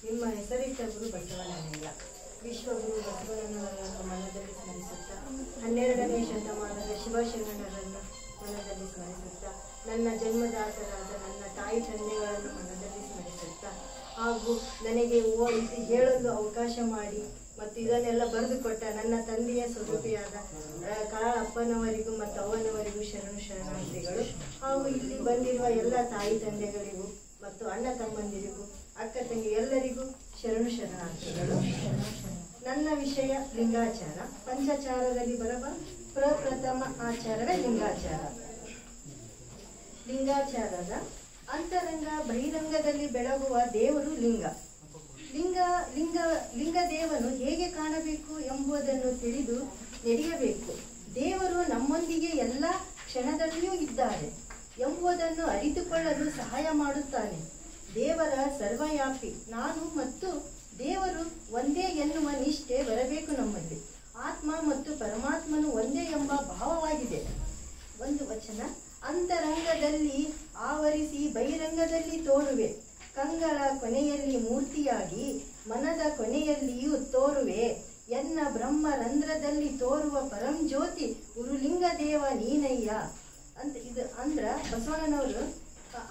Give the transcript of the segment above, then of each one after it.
ನಿಮ್ಮ ಹೆಸರಿಟ್ಟ ಗುರು ಬಸವಣ್ಣನಿಲ್ಲ. ವಿಶ್ವಗುರು ಬಸವಣ್ಣನವರನ್ನು ಮನದಲ್ಲಿ ಸ್ಮರಿಸುತ್ತಾ 12ನೇ ಶತಮಾನದ ಶಿವಶರಣರನ್ನು ಮನದಲ್ಲಿ ಸ್ಮರಿಸುತ್ತಾ ನನ್ನ ಜನ್ಮದಾತರಾದ ನನ್ನ ತಾಯಿ ತಂದೆಗಳನ್ನು ಮನದಲ್ಲಿ ಸ್ಮರಿಸುತ್ತಾ ಹಾಗೂ ನನಗೆ ಹೇಳಲು ಅವಕಾಶ ಮಾಡಿ ಮತ್ತು ಇದನ್ನೆಲ್ಲ ಬರೆದುಕೊಟ್ಟ ನನ್ನ ತಂದೆಯ ಸ್ವರೂಪಿಯಾದ ಕಾಳಪ್ಪನವರಿಗೂ ಮತ್ತು ಅವನವರಿಗೂ ಶರಣಾರ್ಥಿಗಳು ಹಾಗೂ ಇಲ್ಲಿ ಬಂದಿರುವ ಎಲ್ಲ ತಾಯಿ ತಂದೆಗಳಿಗೂ ಮತ್ತು ಅಣ್ಣ ತಮ್ಮಂದಿರಿಗೂ ಅಕ್ಕ ತಂಗಿ ಎಲ್ಲರಿಗೂ ಶರಣಾರ್ಥಿಗಳು. ನನ್ನ ವಿಷಯ ಲಿಂಗಾಚಾರ. ಪಂಚಾಚಾರದಲ್ಲಿ ಬರುವ ಪ್ರಪ್ರಥಮ ಆಚಾರವೇ ಲಿಂಗಾಚಾರ. ಲಿಂಗಾಚಾರದ ಅಂತರಂಗ ಬಹಿರಂಗದಲ್ಲಿ ಬೆಳಗುವ ದೇವರು ಲಿಂಗ. ಲಿಂಗ ದೇವನು ಹೇಗೆ ಕಾಣಬೇಕು ಎಂಬುದನ್ನು ತಿಳಿದು ನಡೆಯಬೇಕು. ದೇವರು ನಮ್ಮೊಂದಿಗೆ ಎಲ್ಲ ಕ್ಷಣದಲ್ಲಿಯೂ ಇದ್ದಾರೆ ಎಂಬುದನ್ನು ಅರಿತುಕೊಳ್ಳಲು ಸಹಾಯ ಮಾಡುತ್ತಾನೆ. ದೇವರ ಸರ್ವವ್ಯಾಪಿ ನಾನು ಮತ್ತು ದೇವರು ಒಂದೇ ಎನ್ನುವ ನಿಷ್ಠೆ ಬರಬೇಕು ನಮ್ಮಲ್ಲಿ. ಆತ್ಮ ಮತ್ತು ಪರಮಾತ್ಮನು ಒಂದೇ ಎಂಬ ಭಾವವಾಗಿದೆ. ಒಂದು ವಚನ. ಅಂತರಂಗದಲ್ಲಿ ಆವರಿಸಿ ಬಹಿರಂಗದಲ್ಲಿ ತೋರುವೆ, ಕಂಗಳ ಕೊನೆಯಲ್ಲಿ ಮೂರ್ತಿಯಾಗಿ ಮನದ ಕೊನೆಯಲ್ಲಿಯೂ ತೋರುವೆ, ಎನ್ನ ಬ್ರಹ್ಮರಂಧ್ರದಲ್ಲಿ ತೋರುವ ಪರಂಜ್ಯೋತಿ ಉರುಲಿಂಗ ದೇವ ನೀನಯ್ಯ ಅಂತ. ಇದು ಬಸವಣ್ಣನವರು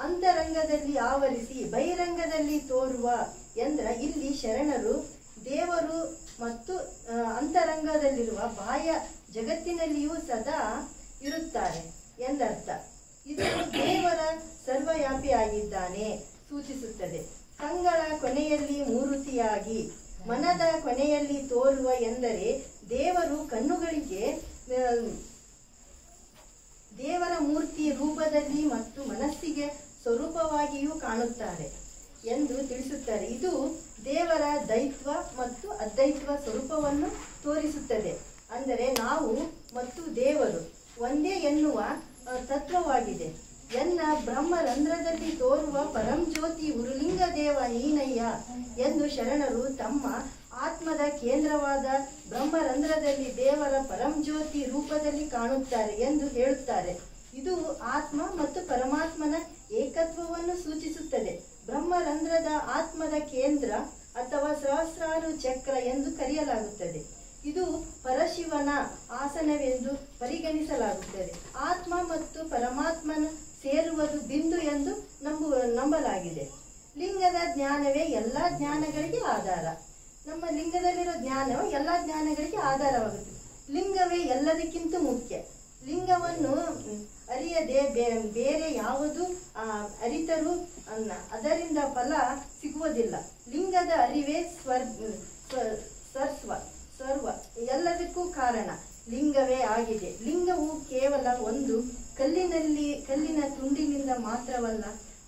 ಅಂತರಂಗದಲ್ಲಿ ಆವರಿಸಿ ಬಹಿರಂಗದಲ್ಲಿ ತೋರುವ ಎಂದ್ರ ಇಲ್ಲಿ ಶರಣರು ದೇವರು ಮತ್ತು ಅಂತರಂಗದಲ್ಲಿರುವ ಬಾಹ್ಯ ಜಗತ್ತಿನಲ್ಲಿಯೂ ಸದಾ ಇರುತ್ತಾರೆ ಎಂದರ್ಥ. ಇದು ದೇವರ ಸರ್ವವ್ಯಾಪಿಯಾಗಿದ್ದಾನೆ ಸೂಚಿಸುತ್ತದೆ. ಕಂಗಳ ಕೊನೆಯಲ್ಲಿ ಮೂರ್ತಿಯಾಗಿ ಮನದ ಕೊನೆಯಲ್ಲಿ ತೋರುವ ಎಂದರೆ ದೇವರು ಕಣ್ಣುಗಳಿಗೆ ದೇವರ ಮೂರ್ತಿ ರೂಪದಲ್ಲಿ ಮತ್ತು ಮನಸ್ಸಿಗೆ ಸ್ವರೂಪವಾಗಿಯೂ ಕಾಣುತ್ತಾರೆ ಎಂದು ತಿಳಿಸುತ್ತಾರೆ. ಇದು ದೇವರ ದೈತ್ವ ಮತ್ತು ಅದ್ವೈತ್ವ ಸ್ವರೂಪವನ್ನು ತೋರಿಸುತ್ತದೆ. ಅಂದರೆ ನಾವು ಮತ್ತು ದೇವರು ಒಂದೇ ಎನ್ನುವ ತತ್ವವಾಗಿದೆ. ಎನ್ನ ಬ್ರಹ್ಮರಂಧ್ರದಲ್ಲಿ ತೋರುವ ಪರಂಜ್ಯೋತಿ ಉರುಲಿಂಗ ದೇವ ನೀನಯ್ಯ ಎಂದು ಶರಣರು ತಮ್ಮ ಆತ್ಮದ ಕೇಂದ್ರವಾದ ಬ್ರಹ್ಮರಂಧ್ರದಲ್ಲಿ ದೇವರ ಪರಂಜ್ಯೋತಿ ರೂಪದಲ್ಲಿ ಕಾಣುತ್ತಾರೆ ಎಂದು ಹೇಳುತ್ತಾರೆ. ಇದು ಆತ್ಮ ಮತ್ತು ಪರಮಾತ್ಮನ ಏಕತ್ವವನ್ನು ಸೂಚಿಸುತ್ತದೆ. ಬ್ರಹ್ಮರಂಧ್ರದ ಆತ್ಮದ ಕೇಂದ್ರ ಅಥವಾ ಸಹಸ್ರಾರು ಚಕ್ರ ಎಂದು ಕರೆಯಲಾಗುತ್ತದೆ. ಇದು ಪರಶಿವನ ಆಸನವೆಂದು ಪರಿಗಣಿಸಲಾಗುತ್ತದೆ. ಆತ್ಮ ಮತ್ತು ಪರಮಾತ್ಮನ ಸೇರುವುದು ಬಿಂದು ಎಂದು ನಂಬಲಾಗಿದೆ. ಲಿಂಗದ ಜ್ಞಾನವೇ ಎಲ್ಲ ಜ್ಞಾನಗಳಿಗೆ ಆಧಾರ. ನಮ್ಮ ಲಿಂಗದಲ್ಲಿರೋ ಜ್ಞಾನವು ಎಲ್ಲ ಜ್ಞಾನಗಳಿಗೆ ಆಧಾರವಾಗುತ್ತದೆ. ಲಿಂಗವೇ ಎಲ್ಲದಕ್ಕಿಂತ ಮುಖ್ಯ. ಲಿಂಗವನ್ನು ಅರಿಯದೆ ಬೇರೆ ಯಾವುದು ಅರಿತರೂ ಅದರಿಂದ ಫಲ ಸಿಗುವುದಿಲ್ಲ. ಲಿಂಗದ ಅರಿವೇ ಸರ್ವ ಎಲ್ಲದಕ್ಕೂ ಕಾರಣ ಲಿಂಗವೇ ಆಗಿದೆ. ಲಿಂಗವು ಕೇವಲ ಒಂದು ಕಲ್ಲಿನ ತುಂಡಿನಿಂದ ಮಾತ್ರವಲ್ಲ,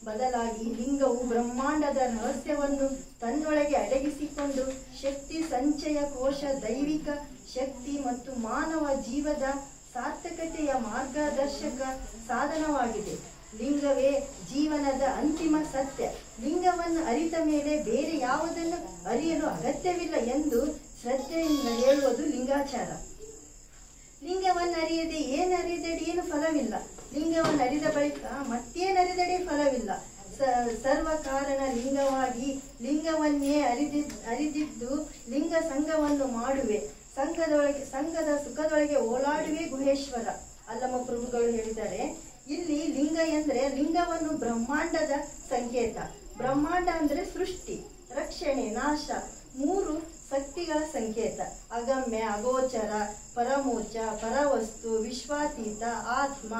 ಬದಲಾಗಿ ಲಿಂಗವು ಬ್ರಹ್ಮಾಂಡದ ರಹಸ್ಯವನ್ನು ತನ್ನೊಳಗೆ ಅಡಗಿಸಿಕೊಂಡು ಶಕ್ತಿ ಸಂಚಯ ಕೋಶ, ದೈವಿಕ ಶಕ್ತಿ ಮತ್ತು ಮಾನವ ಜೀವದ ಸಾರ್ಥಕತೆಯ ಮಾರ್ಗದರ್ಶಕ ಸಾಧನವಾಗಿದೆ. ಲಿಂಗವೇ ಜೀವನದ ಅಂತಿಮ ಸತ್ಯ. ಲಿಂಗವನ್ನು ಅರಿತ ಮೇಲೆ ಬೇರೆ ಯಾವುದನ್ನು ಅರಿಯಲು ಅಗತ್ಯವಿಲ್ಲ ಎಂದು ಶ್ರದ್ಧೆಯಿಂದ ಹೇಳುವುದು ಲಿಂಗಾಚಾರ. ಲಿಂಗವನ್ನು ಅರಿಯದೆ ಏನು ಫಲವಿಲ್ಲ. ಲಿಂಗವನ್ನು ಅರಿದ ಬಳಿಕ ಮತ್ತೇನರಿದಡೆ ಫಲವಿಲ್ಲ. ಸರ್ವ ಕಾರಣ ಲಿಂಗವಾಗಿ ಲಿಂಗವನ್ನೇ ಅರಿದಿದ್ದು ಲಿಂಗ ಸಂಘವನ್ನು ಮಾಡುವೆ. ಸಂಘದ ಸುಖದೊಳಗೆ ಓಲಾಡುವೆ ಗುಹೇಶ್ವರ. ಅಲ್ಲಮ ಪ್ರಭುಗಳು ಹೇಳಿದ್ದಾರೆ. ಇಲ್ಲಿ ಲಿಂಗ ಎಂದ್ರೆ ಲಿಂಗವನ್ನು ಬ್ರಹ್ಮಾಂಡದ ಸಂಕೇತ. ಬ್ರಹ್ಮಾಂಡ ಅಂದ್ರೆ ಸೃಷ್ಟಿ, ರಕ್ಷಣೆ, ನಾಶ, ಮೂರು ಶಕ್ತಿಗಳ ಸಂಕೇತ. ಅಗಮ್ಯ, ಅಗೋಚರ, ಪರಮೋಚ್ಚ, ಪರವಸ್ತು, ವಿಶ್ವಾತೀತ, ಆತ್ಮ,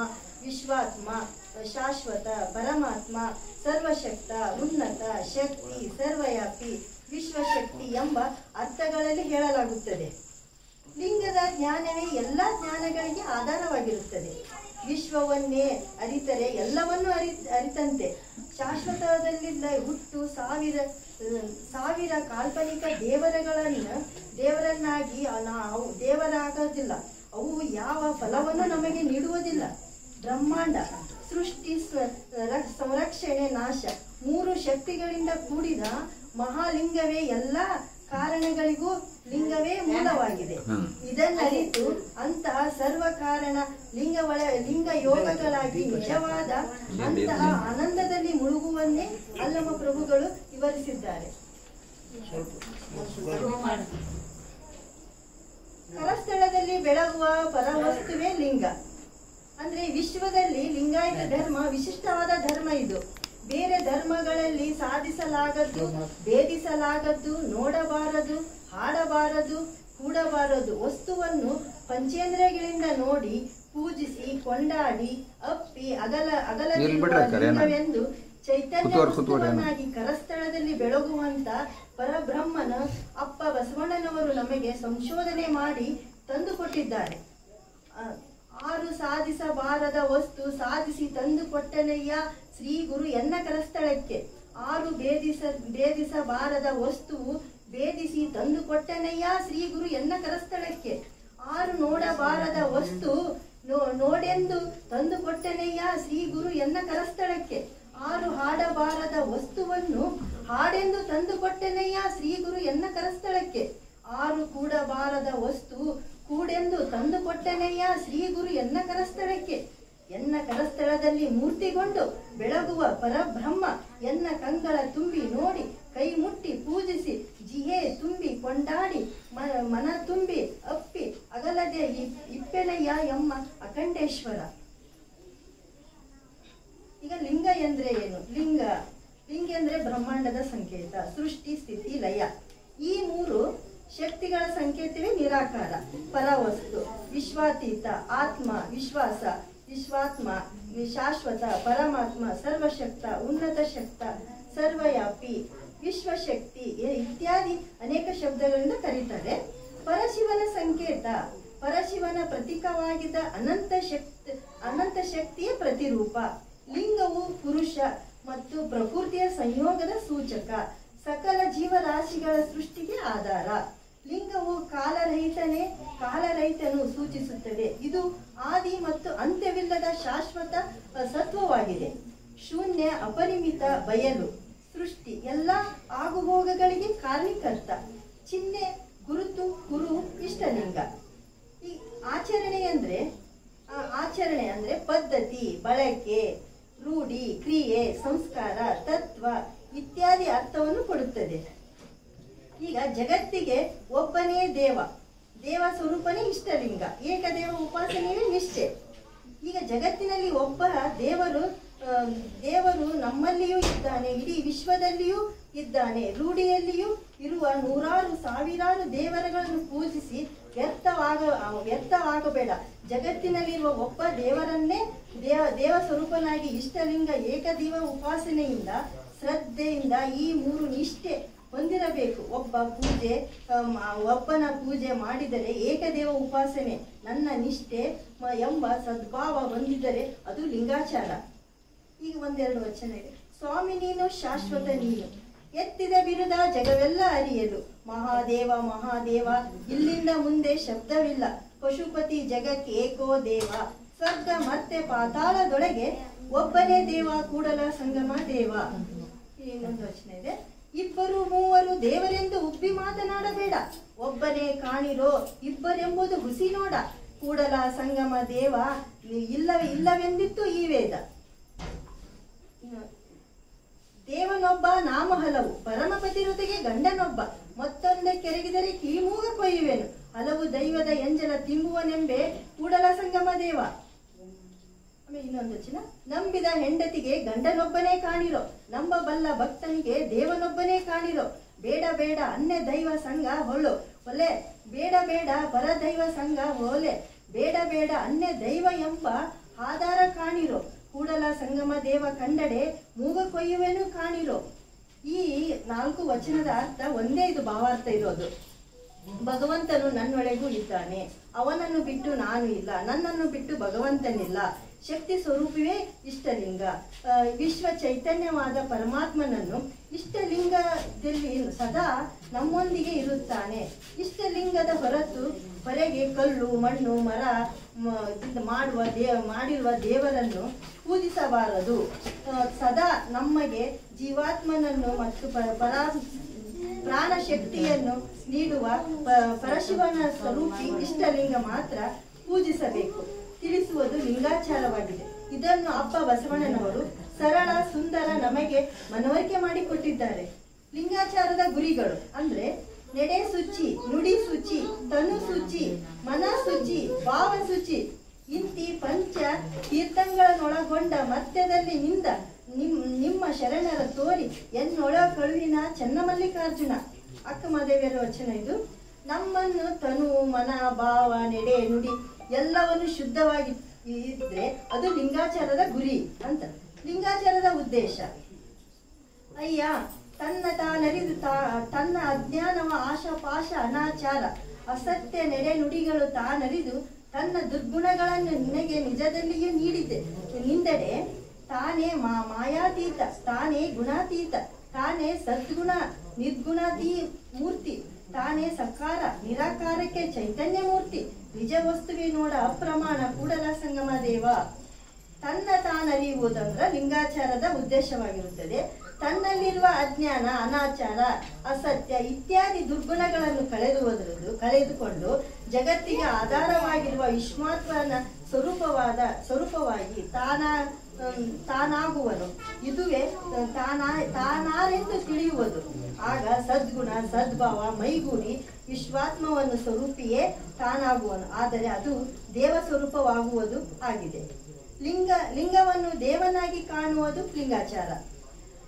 ವಿಶ್ವಾತ್ಮ, ಶಾಶ್ವತ, ಪರಮಾತ್ಮ, ಸರ್ವಶಕ್ತ, ಉನ್ನತ, ಶಕ್ತಿ, ಸರ್ವವ್ಯಾಪಿ, ವಿಶ್ವಶಕ್ತಿ ಎಂಬ ಅರ್ಥಗಳಲ್ಲಿ ಹೇಳಲಾಗುತ್ತದೆ. ಲಿಂಗದ ಜ್ಞಾನವೇ ಎಲ್ಲ ಜ್ಞಾನಗಳಿಗೆ ಆಧಾರವಾಗಿರುತ್ತದೆ. ವಿಶ್ವವನ್ನೇ ಅರಿತರೆ ಎಲ್ಲವನ್ನೂ ಅರಿತಂತೆ. ಶಾಶ್ವತದಲ್ಲಿದ್ದ ಹುಟ್ಟು ಸಾವಿರ ಕಾಲ್ಪನಿಕ ದೇವರನ್ನಾಗಿ ನಾವು ದೇವರಾಗೋದಿಲ್ಲ. ಅವು ಯಾವ ಫಲವನ್ನು ನಮಗೆ ನೀಡುವುದಿಲ್ಲ. ಬ್ರಹ್ಮಾಂಡ, ಸೃಷ್ಟಿ, ಸಂರಕ್ಷಣೆ, ನಾಶ, ಮೂರು ಶಕ್ತಿಗಳಿಂದ ಕೂಡಿದ ಮಹಾಲಿಂಗವೇ ಎಲ್ಲ ಕಾರಣಗಳಿಗೂ ಲಿಂಗವೇ ಮೂಲವಾಗಿದೆ. ಇದನ್ನರಿತು ಅಂತಹ ಸರ್ವ ಕಾರಣ ಲಿಂಗ ಯೋಗಗಳಾಗಿ ನಿಜವಾದ ಅಂತಹ ಆನಂದದಲ್ಲಿ ಮುಳುಗುವನ್ನೇ ಅಲ್ಲಮ ಪ್ರಭುಗಳು ವಿವರಿಸಿದ್ದಾರೆ. ಕರಸ್ಥಳದಲ್ಲಿ ಬೆಳಗುವ ಪರವಸ್ತುವೇ ಲಿಂಗ. ಅಂದ್ರೆ ವಿಶ್ವದಲ್ಲಿ ಲಿಂಗಾಯತ ಧರ್ಮ ವಿಶಿಷ್ಟವಾದ ಧರ್ಮ. ಇದು ಬೇರೆ ಧರ್ಮಗಳಲ್ಲಿ ಸಾಧಿಸಲಾಗದ್ದು, ಭೇದಿಸಲಾಗದ್ದು, ನೋಡಬಾರದು, ಹಾಡಬಾರದು, ಕೂಡಬಾರದು ವಸ್ತುವನ್ನು ಪಂಚೇಂದ್ರಿಯಗಳಿಂದ ನೋಡಿ ಪೂಜಿಸಿ ಕೊಂಡಾಡಿ ಅಪ್ಪಿ ಅಗಲವೆಂದು ಚೈತನ್ಯವಾಗಿ ಕರಸ್ಥಳದಲ್ಲಿ ಬೆಳಗುವಂತ ಪರಬ್ರಹ್ಮನ ಅಪ್ಪ ಬಸವಣ್ಣನವರು ನಮಗೆ ಸಂಶೋಧನೆ ಮಾಡಿ ತಂದುಕೊಟ್ಟಿದ್ದಾರೆ. 6 ಸಾಧಿಸಬಾರದ ವಸ್ತು ಸಾಧಿಸಿ ತಂದು ಕೊಟ್ಟನೆಯ ಶ್ರೀ ಗುರು ಎನ್ನ ಕರಸ್ಥಳಕ್ಕೆ. 6 ಭೇದಿಸಬಾರದ ವಸ್ತುವು ಭೇದಿಸಿ ತಂದು ಕೊಟ್ಟನೆಯ ಶ್ರೀ ಗುರು ಎನ್ನ ಕರಸ್ಥಳಕ್ಕೆ. 6 ನೋಡಬಾರದ ವಸ್ತು ನೋಡೆಂದು ತಂದು ಕೊಟ್ಟನೆಯ ಶ್ರೀ ಗುರು ಎನ್ನ ಕರಸ್ಥಳಕ್ಕೆ. 6 ಹಾಡಬಾರದ ವಸ್ತುವನ್ನು ಹಾಡೆಂದು ತಂದು ಕೊಟ್ಟನೆಯ ಶ್ರೀ ಗುರು ಎನ್ನ ಕರಸ್ಥಳಕ್ಕೆ. 6 ಕೂಡಬಾರದ ವಸ್ತು ಕೂಡೆಂದು ತಂದು ಕೊಟ್ಟನೆಯ ಶ್ರೀ ಗುರು ಎನ್ನ ಕರಸ್ಥಳಕ್ಕೆ. ಎನ್ನ ಕರಸ್ಥಳದಲ್ಲಿ ಮೂರ್ತಿಗೊಂಡು ಬೆಳಗುವ ಪರಬ್ರಹ್ಮ ಎನ್ನ ಕಂಗಳ ತುಂಬಿ ನೋಡಿ ಕೈ ಮುಟ್ಟಿ ಪೂಜಿಸಿ ಜಿಹೆ ತುಂಬಿ ಕೊಂಡಾಡಿ ಮನ ತುಂಬಿ ಅಪ್ಪಿ ಅಗಲದೆ ಇಪ್ಪೆನಯ್ಯ ಎಮ್ಮ ಅಖಂಡೇಶ್ವರ. ಈಗ ಲಿಂಗ ಎಂದ್ರೆ ಏನು? ಲಿಂಗ ಅಂದ್ರೆ ಬ್ರಹ್ಮಾಂಡದ ಸಂಕೇತ, ಸೃಷ್ಟಿ, ಸ್ಥಿತಿ, ಲಯ. ಈ 3 ಶಕ್ತಿಗಳ ಸಂಕೇತವೇ ನಿರಾಕಾರ, ಪರವಸ್ತು, ವಿಶ್ವಾತೀತ, ಆತ್ಮ, ವಿಶ್ವಾತ್ಮ, ಶಾಶ್ವತ, ಪರಮಾತ್ಮ, ಸರ್ವಶಕ್ತ, ಉನ್ನತ ಶಕ್ತ, ಸರ್ವವ್ಯಾಪಿ, ವಿಶ್ವಶಕ್ತಿ ಇತ್ಯಾದಿ ಅನೇಕ ಶಬ್ದಗಳಿಂದ ಕರೀತಾರೆ. ಪರಶಿವನ ಸಂಕೇತ, ಪರಶಿವನ ಪ್ರತೀಕವಾಗಿದ್ದ ಅನಂತ ಶಕ್ತಿಯ ಪ್ರತಿರೂಪ. ಲಿಂಗವು ಪುರುಷ ಮತ್ತು ಪ್ರಕೃತಿಯ ಸಂಯೋಗದ ಸೂಚಕ, ಸಕಲ ಜೀವರಾಶಿಗಳ ಸೃಷ್ಟಿಗೆ ಆಧಾರ. ಲಿಂಗವು ಕಾಲರಹಿತನು ಸೂಚಿಸುತ್ತದೆ. ಇದು ಆದಿ ಮತ್ತು ಅಂತ್ಯವಿಲ್ಲದ ಶಾಶ್ವತ ಸತ್ವವಾಗಿದೆ. ಶೂನ್ಯ, ಅಪರಿಮಿತ, ಬಯಲು, ಸೃಷ್ಟಿ, ಎಲ್ಲ ಆಗುಹೋಗಗಳಿಗೆ ಕಾರಣೀಕರ್ತ. ಚಿಹ್ನೆ, ಗುರುತು, ಕುರು, ಇಷ್ಟಲಿಂಗ. ಈ ಆಚರಣೆ ಅಂದ್ರೆ ಪದ್ಧತಿ, ಬಳಕೆ, ರೂಢಿ, ಕ್ರಿಯೆ, ಸಂಸ್ಕಾರ, ತತ್ವ ಇತ್ಯಾದಿ ಅರ್ಥವನ್ನು ಕೊಡುತ್ತದೆ. ಈಗ ಜಗತ್ತಿಗೆ ಒಬ್ಬನೇ ದೇವ ಸ್ವರೂಪನೇ ಇಷ್ಟಲಿಂಗ, ಏಕದೇವ ಉಪಾಸನೆಯೇ ನಿಷ್ಠೆ. ಈಗ ಜಗತ್ತಿನಲ್ಲಿ ಒಬ್ಬ ದೇವರು ನಮ್ಮಲ್ಲಿಯೂ ಇದ್ದಾನೆ, ಇಡೀ ವಿಶ್ವದಲ್ಲಿಯೂ ಇದ್ದಾನೆ. ರೂಢಿಯಲ್ಲಿಯೂ ಇರುವ 100 ಸಾವಿರಾರು ದೇವರುಗಳನ್ನು ಪೂಜಿಸಿ ವ್ಯರ್ಥವಾಗಬೇಡ. ಜಗತ್ತಿನಲ್ಲಿರುವ ಒಬ್ಬ ದೇವರನ್ನೇ ದೇವ ಸ್ವರೂಪನಾಗಿ ಇಷ್ಟಲಿಂಗ ಏಕದೇವ ಉಪಾಸನೆಯಿಂದ ಶ್ರದ್ಧೆಯಿಂದ ಈ 3 ನಿಷ್ಠೆ ಹೊಂದಿರಬೇಕು. ಒಬ್ಬನ ಪೂಜೆ ಮಾಡಿದರೆ ಏಕದೇವ ಉಪಾಸನೆ ನನ್ನ ನಿಷ್ಠೆ ಎಂಬ ಸದ್ಭಾವ ಹೊಂದಿದರೆ ಅದು ಲಿಂಗಾಚಾರ. ಈಗ 1-2 ವಚನ ಇದೆ. ಸ್ವಾಮಿ ನೀನು ಶಾಶ್ವತ ನೀನು, ಎತ್ತಿದ ಬಿರುದ ಜಗವೆಲ್ಲ ಅರಿಯಲು. ಮಹಾದೇವ ಮಹಾದೇವ ಇಲ್ಲಿಂದ ಮುಂದೆ ಶಬ್ದವಿಲ್ಲ. ಪಶುಪತಿ ಜಗಕ್ಕೆ ಏಕೋ ದೇವ, ಸ್ವರ್ಗ ಮತ್ತೆ ಪಾತಾಳದೊಳಗೆ ಒಬ್ಬನೇ ದೇವ, ಕೂಡಲ ಸಂಗಮ ದೇವ. ಇನ್ನೊಂದು ವಚನ ಇದೆ. 2 3 ದೇವರೆಂದು ಉಬ್ಬಿ ಮಾತನಾಡಬೇಡ, ಒಬ್ಬನೇ ಕಾಣಿರೋ ಇಬ್ಬರೆಂಬುದು ಹುಸಿ ನೋಡ. ಕೂಡಲ ಸಂಗಮ ದೇವ ಇಲ್ಲವೆಂದಿತ್ತು ಈ ವೇದ. ದೇವನೊಬ್ಬ ನಾಮ ಹಲವು, ಪರಮಪತಿ ಋತಿಗೆ ಗಂಡನೊಬ್ಬ. ಮತ್ತೊಂದೇ ಕೆರಗಿದರೆ ಕಿವಿಮೂಗ ಕೊಯ್ಯುವೆನು, ಹಲವು ದೈವದ ಎಂಜಲ ತಿಂಬುವನೆಂಬೆ ಕೂಡಲ ಸಂಗಮ ದೇವ. ಇನ್ನೊಂದು ವಚನ. ನಂಬಿದ ಹೆಂಡತಿಗೆ ಗಂಡನೊಬ್ಬನೇ ಕಾಣಿರೋ, ನಂಬಬಲ್ಲ ಭಕ್ತನಿಗೆ ದೇವನೊಬ್ಬನೇ ಕಾಣಿರೋ. ಬೇಡ ಬೇಡ ಅನ್ಯ ದೈವ ಸಂಘ ಹೊಲೆ, ಬೇಡ ಬೇಡ ಪರದೈವ ಸಂಘ ಹೊಲೆ. ಬೇಡ ಬೇಡ ಅನ್ಯ ದೈವ ಎಂಬ ಆಧಾರ ಕಾಣಿರೋ. ಕೂಡಲ ಸಂಗಮ ದೇವ ಕಂಡಡೆ ಮೂಗ ಕೊಯ್ಯುವೆನು ಕಾಣಿರೋ. ಈ 4 ವಚನದ ಅರ್ಥ ಒಂದೇ, ಇದು ಭಾವಾರ್ಥ ಇರೋದು. ಭಗವಂತನು ನನ್ನೊಳಗೂ ಇದ್ದಾನೆ, ಅವನನ್ನು ಬಿಟ್ಟು ನಾನು ಇಲ್ಲ, ನನ್ನನ್ನು ಬಿಟ್ಟು ಭಗವಂತನಿಲ್ಲ. ಶಕ್ತಿ ಸ್ವರೂಪವೇ ಇಷ್ಟಲಿಂಗ. ವಿಶ್ವ ಚೈತನ್ಯವಾದ ಪರಮಾತ್ಮನನ್ನು ಇಷ್ಟಲಿಂಗದಲ್ಲಿ ಸದಾ ನಮ್ಮೊಂದಿಗೆ ಇರುತ್ತಾನೆ. ಇಷ್ಟಲಿಂಗದ ಹೊರಗೆ ಕಲ್ಲು, ಮಣ್ಣು, ಮರ ಮಾಡಿರುವ ದೇವರನ್ನು ಪೂಜಿಸಬಾರದು. ಸದಾ ನಮಗೆ ಜೀವಾತ್ಮನನ್ನು ಮತ್ತು ಪ್ರಾಣ ಶಕ್ತಿಯನ್ನು ನೀಡುವ ಪರಶಿವನ ಸ್ವರೂಪಿ ಇಷ್ಟಲಿಂಗ ಮಾತ್ರ ಪೂಜಿಸಬೇಕು ತಿಳಿಸುವುದು ಲಿಂಗಾಚಾರವಾಗಿದೆ. ಇದನ್ನು ಅಪ್ಪ ಬಸವಣ್ಣನವರು ಸರಳ ಸುಂದರ ನಮಗೆ ಮನವರಿಕೆ ಮಾಡಿಕೊಟ್ಟಿದ್ದಾರೆ. ಲಿಂಗಾಚಾರದ ಗುರಿಗಳು ಅಂದ್ರೆ ನೆಡೆ ಶುಚಿ, ನುಡಿ ಶುಚಿ, ತನು ಶುಚಿ, ಮನ ಶುಚಿ, ಭಾವ ಶುಚಿ ಇಂತಿ ಪಂಚ ತೀರ್ಥಗಳನ್ನೊಳಗೊಂಡ ಮಧ್ಯದಲ್ಲಿ ನಿಮ್ಮ ಶರಣರ ತೋರಿ ಎನ್ನೊಳ ಕಳುವಿನ ಚನ್ನಮಲ್ಲಿಕಾರ್ಜುನ. ಅಕ್ಕಮಹಾದೇವಿಯರ ವಚನ ಇದು. ನಮ್ಮನ್ನು ತನು, ಮನ, ಭಾವ, ನೆಡೆ, ನುಡಿ ಎಲ್ಲವನ್ನು ಶುದ್ಧವಾಗಿ ಇದ್ರೆ ಅದು ಲಿಂಗಾಚಾರದ ಗುರಿ ಅಂತ. ಲಿಂಗಾಚಾರದ ಉದ್ದೇಶ ಅಯ್ಯ ತನ್ನ ತಾನರಿದು ತನ್ನ ಅಜ್ಞಾನವ ಆಶಾಪಾಶ ಅನಾಚಾರ ಅಸತ್ಯ ನೆಡೆ ನುಡಿಗಳು ತಾನರಿದು ತನ್ನ ದುರ್ಗುಣಗಳನ್ನು ನಿನಗೆ ನಿಜದಲ್ಲಿಯೂ ನಿಂದೆಡೆ ತಾನೇ ಮಾಯಾತೀತ, ತಾನೇ ಗುಣಾತೀತ, ತಾನೇ ಸದ್ಗುಣ ನಿರ್ಗುಣಾತೀ ಮೂರ್ತಿ, ತಾನೇ ಸಕಾರ ನಿರಾಕಾರಕ್ಕೆ ಚೈತನ್ಯ ಮೂರ್ತಿ, ನಿಜ ವಸ್ತುವೆ ನೋಡ ಅಪ್ರಮಾಣ ಕೂಡಲ ಸಂಗಮ ದೇವ. ತನ್ನ ತಾನರಿಯುವುದಂದ್ರ ಲಿಂಗಾಚಾರದ ಉದ್ದೇಶವಾಗಿರುತ್ತದೆ. ತನ್ನಲ್ಲಿರುವ ಅಜ್ಞಾನ, ಅನಾಚಾರ, ಅಸತ್ಯ ಇತ್ಯಾದಿ ದುರ್ಗುಣಗಳನ್ನು ಕಳೆದುಕೊಂಡು ಜಗತ್ತಿಗೆ ಆಧಾರವಾಗಿರುವ ವಿಶ್ವಾತ್ಮನ ಸ್ವರೂಪವಾಗಿ ತಾನಾಗುವನು. ಇದುವೇ ತಾನಾರೆಂದು ತಿಳಿಯುವುದು. ಆಗ ಸದ್ಗುಣ ಸದ್ಭಾವ ಮೈಗೂಡಿ ವಿಶ್ವಾತ್ಮವನ್ನು ಸ್ವರೂಪಿಯೇ ತಾನಾಗುವನು. ಆದರೆ ಅದು ದೇವ ಸ್ವರೂಪವಾಗುವುದು ಆಗಿದೆ. ಲಿಂಗವನ್ನು ದೇವನಾಗಿ ಕಾಣುವುದು ಲಿಂಗಾಚಾರ.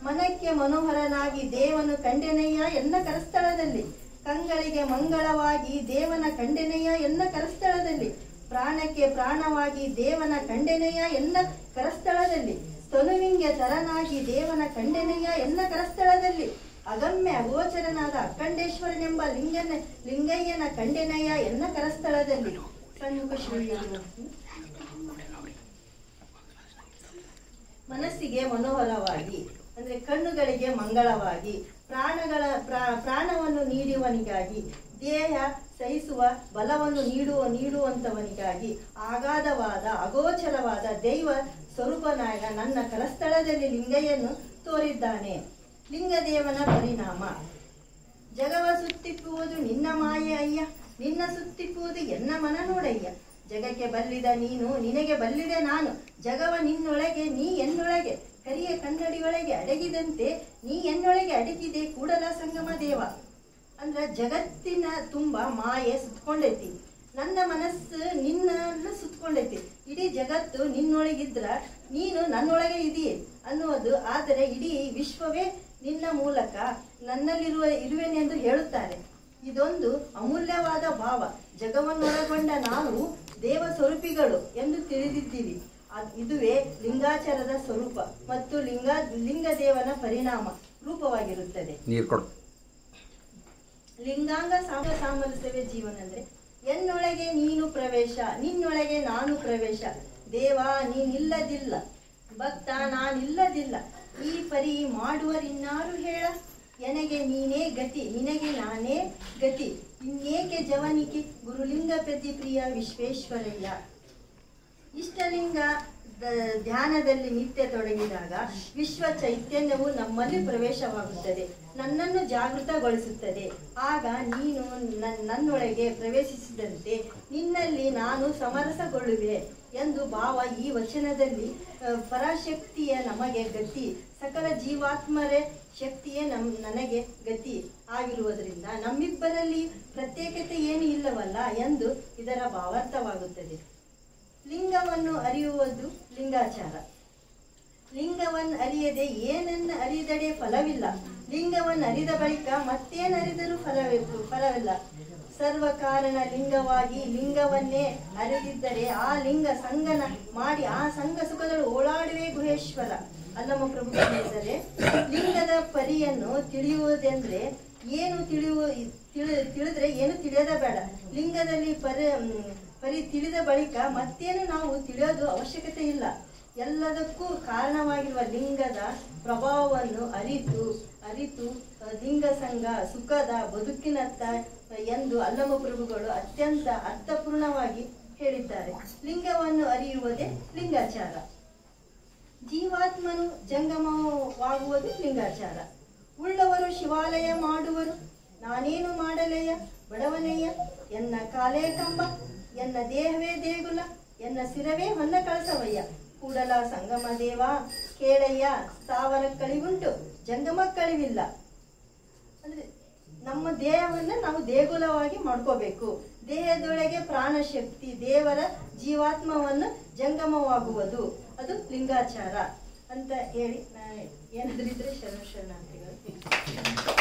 ಮನಕ್ಕೆ ಮನೋಹರನಾಗಿ ದೇವನು ಕಂಡೆನಯ್ಯ ಎನ್ನ ಕರಸ್ಥಳದಲ್ಲಿ, ಕಂಗಳಿಗೆ ಮಂಗಳವಾಗಿ ದೇವನ ಕಂಡೆನಯ್ಯ ಎನ್ನ ಕರಸ್ಥಳದಲ್ಲಿ, ಪ್ರಾಣಕ್ಕೆ ಪ್ರಾಣವಾಗಿ ದೇವನ ಕಂಡೆನಯ್ಯ ಎನ್ನ ಕರಸ್ಥಳದಲ್ಲಿ, ತನುವಿಂಗೆ ತರನಾಗಿ ದೇವನ ಕಂಡೆನಯ್ಯ ಎನ್ನ ಕರಸ್ಥಳದಲ್ಲಿ, ಅಗಮ್ಯ ಅಗೋಚರನಾದ ಅಖಂಡೇಶ್ವರನೆಂಬ ಲಿಂಗಯ್ಯನ ಕಂಡೆನಯ್ಯ ಎನ್ನ ಕರಸ್ಥಳದಲ್ಲಿ. ಸನ್ಮುಖ ಶ್ರೀಗಳು ಮನಸ್ಸಿಗೆ ಮನೋಹರವಾಗಿ ಅಂದ್ರೆ ಕಣ್ಣುಗಳಿಗೆ ಮಂಗಳವಾಗಿ, ಪ್ರಾಣವನ್ನು ನೀಡುವನಿಗಾಗಿ, ದೇಹ ಸಹಿಸುವ ಬಲವನ್ನು ನೀಡುವಂತವನಿಗಾಗಿ, ಅಗಾಧವಾದ ಅಗೋಚರವಾದ ದೈವ ಸ್ವರೂಪನಾಗ ನನ್ನ ಕರಸ್ಥಳದಲ್ಲಿ ಲಿಂಗಯ್ಯನು ತೋರಿದ್ದಾನೆ. ಲಿಂಗದೇವನ ಪರಿಣಾಮ ಜಗವ ಸುತ್ತಿಪ್ಪುವುದು ನಿನ್ನ ಮಾಯೆ ಅಯ್ಯ, ನಿನ್ನ ಸುತ್ತಿಪ್ಪುವುದು ಎನ್ನ ಮನ ನೋಡಯ್ಯ. ಜಗಕ್ಕೆ ಬಲ್ಲಿದ ನೀನು, ನಿನಗೆ ಬಲ್ಲಿದೆ ನಾನು, ಜಗವ ನಿನ್ನೊಳಗೆ ನೀ ಎನ್ನೊಳಗೆ, ಕರಿಯ ಕನ್ನಡಿಯೊಳಗೆ ಅಡಗಿದಂತೆ ನೀ ಎನ್ನೊಳಗೆ ಅಡಗಿದೆ ಕೂಡಲ ಸಂಗಮ ದೇವ. ಅಂದ್ರ ಜಗತ್ತಿನ ತುಂಬಾ ಮಾಯೆ ಸುತ್ಕೊಂಡೈತಿ, ನನ್ನ ಮನಸ್ಸು ನಿನ್ನನ್ನು ಸುತ್ಕೊಂಡೈತಿ. ಇಡೀ ಜಗತ್ತು ನಿನ್ನೊಳಗಿದ್ರ ನೀನು ನನ್ನೊಳಗೆ ಇದೀಯ ಅನ್ನುವುದು. ಆದರೆ ಇಡೀ ವಿಶ್ವವೇ ನಿನ್ನ ಮೂಲಕ ಇರುವೆನೆಂದು ಹೇಳುತ್ತಾರೆ. ಇದೊಂದು ಅಮೂಲ್ಯವಾದ ಭಾವ. ಜಗವನ್ನೊಳಗೊಂಡ ನಾವು ದೇವ ಸ್ವರೂಪಿಗಳು ಎಂದು ತಿಳಿದಿದ್ದೀವಿ. ಇದುವೇ ಲಿಂಗಾಚಾರದ ಸ್ವರೂಪ ಮತ್ತು ಲಿಂಗದೇವನ ಪರಿಣಾಮ ರೂಪವಾಗಿರುತ್ತದೆ. ಲಿಂಗಾಂಗ ಸಾಮರಸ್ಯವೇ ಜೀವನ ಅಂದ್ರೆ ಎನ್ನೊಳಗೆ ನೀನು ಪ್ರವೇಶ, ನಿನ್ನೊಳಗೆ ನಾನು ಪ್ರವೇಶ. ದೇವ ನೀನಿಲ್ಲದಿಲ್ಲ, ಭಕ್ತ ನಾನಿಲ್ಲದಿಲ್ಲ, ಈ ಪರಿ ಮಾಡುವರಿನ್ನಾರು ಹೇಳ. ಎನಗೆ ನೀನೇ ಗತಿ, ನಿನಗೆ ನಾನೇ ಗತಿ, ಇನ್ನೇಕೆ ಜವನಿಕೆ ಗುರುಲಿಂಗ ಪ್ರತಿ ಪ್ರಿಯ ವಿಶ್ವೇಶ್ವರಯ್ಯ. ಇಷ್ಟಲಿಂಗ ಧ್ಯಾನದಲ್ಲಿ ನಿತ್ಯ ತೊಡಗಿದಾಗ ವಿಶ್ವ ಚೈತನ್ಯವು ನಮ್ಮಲ್ಲಿ ಪ್ರವೇಶವಾಗುತ್ತದೆ, ನನ್ನನ್ನು ಜಾಗೃತಗೊಳಿಸುತ್ತದೆ. ಆಗ ನೀನು ನನ್ನೊಳಗೆ ಪ್ರವೇಶಿಸಿದಂತೆ ನಿನ್ನಲ್ಲಿ ನಾನು ಸಮರಸಗೊಳ್ಳುವೆ ಎಂದು ಭಾವ. ಈ ವಚನದಲ್ಲಿ ಪರಾಶಕ್ತಿಯ ನಮಗೆ ಗತಿ, ಸಕಲ ಜೀವಾತ್ಮರೇ ಶಕ್ತಿಯೇ ನನಗೆ ಗತಿ ಆಗಿರುವುದರಿಂದ ನಮ್ಮಿಬ್ಬರಲ್ಲಿ ಪ್ರತ್ಯೇಕತೆ ಏನು ಇಲ್ಲವಲ್ಲ ಎಂದು ಇದರ ಭಾವಾರ್ಥವಾಗುತ್ತದೆ. ಲಿಂಗವನ್ನು ಅರಿಯುವುದು ಲಿಂಗಾಚಾರ. ಲಿಂಗವನ್ನು ಅರಿಯದೆ ಏನನ್ನು ಅರಿದಡೆ ಫಲವಿಲ್ಲ. ಲಿಂಗವನ್ನು ಅರಿದ ಬಳಿಕ ಮತ್ತೇನರಿದರೂ ಫಲವಿಲ್ಲ. ಸರ್ವ ಕಾರಣ ಲಿಂಗವಾಗಿ ಲಿಂಗವನ್ನೇ ಅರಿದಿದ್ದರೆ ಆ ಲಿಂಗ ಸಂಗನ ಮಾಡಿ ಆ ಸಂಘ ಸುಖದಲ್ಲಿ ಓಡಾಡುವೆ ಗುಹೇಶ್ವರ. ಅಲ್ಲಮ್ಮ ಪ್ರಭು ಹೇಳಿದರೆ, ಲಿಂಗದ ಪರಿಯನ್ನು ತಿಳಿಯುವುದೆಂದ್ರೆ ಏನು ತಿಳಿದ್ರೆ ಏನು ತಿಳಿಯದ ಬೇಡ. ಲಿಂಗದಲ್ಲಿ ಪರಿ ತಿಳಿದ ಬಳಿಕ ಮತ್ತೇನು ನಾವು ತಿಳಿಯೋದು ಅವಶ್ಯಕತೆ ಇಲ್ಲ. ಎಲ್ಲದಕ್ಕೂ ಕಾರಣವಾಗಿರುವ ಲಿಂಗದ ಪ್ರಭಾವವನ್ನು ಅರಿತು ಲಿಂಗ ಸಂಘ ಸುಖದ ಬದುಕಿನತ್ತ ಎಂದು ಅಲ್ಲಮ ಪ್ರಭುಗಳು ಅತ್ಯಂತ ಅರ್ಥಪೂರ್ಣವಾಗಿ ಹೇಳಿದ್ದಾರೆ. ಲಿಂಗವನ್ನು ಅರಿಯುವುದೇ ಲಿಂಗಾಚಾರ. ಜೀವಾತ್ಮನು ಜಂಗಮವಾಗುವುದು ಲಿಂಗಾಚಾರ. ಉಳ್ಳವರು ಶಿವಾಲಯ ಮಾಡುವರು, ನಾನೇನು ಮಾಡಲಯ್ಯ ಬಡವನಯ್ಯ. ಎನ್ನ ಕಾಲೇ ಕಂಬ, ಎನ್ನ ದೇಹವೇ ದೇಗುಲ, ಎನ್ನ ಸಿರವೇ ಹೊನ್ನ ಕಳಸವಯ್ಯ. ಕೂಡಲ ಸಂಗಮ ದೇವ ಕೇಳಯ್ಯ, ಸ್ಥಾವರ ಕಳಿವುಂಟು ಜಂಗಮ ಕಳಿವಿಲ್ಲ. ಅಂದ್ರೆ ನಮ್ಮ ದೇಹವನ್ನ ನಾವು ದೇಗುಲವಾಗಿ ಮಾಡ್ಕೋಬೇಕು. ದೇಹದೊಳಗೆ ಪ್ರಾಣಶಕ್ತಿ, ದೇವರ ಜೀವಾತ್ಮವನ್ನು ಜಂಗಮವಾಗುವುದು, ಅದು ಲಿಂಗಾಚಾರ ಅಂತ ಹೇಳಿ ನಾನು ಏನಾದ್ರೂ ಇದ್ರೆ ಶರಣಾರ್ಥಿಗಳು.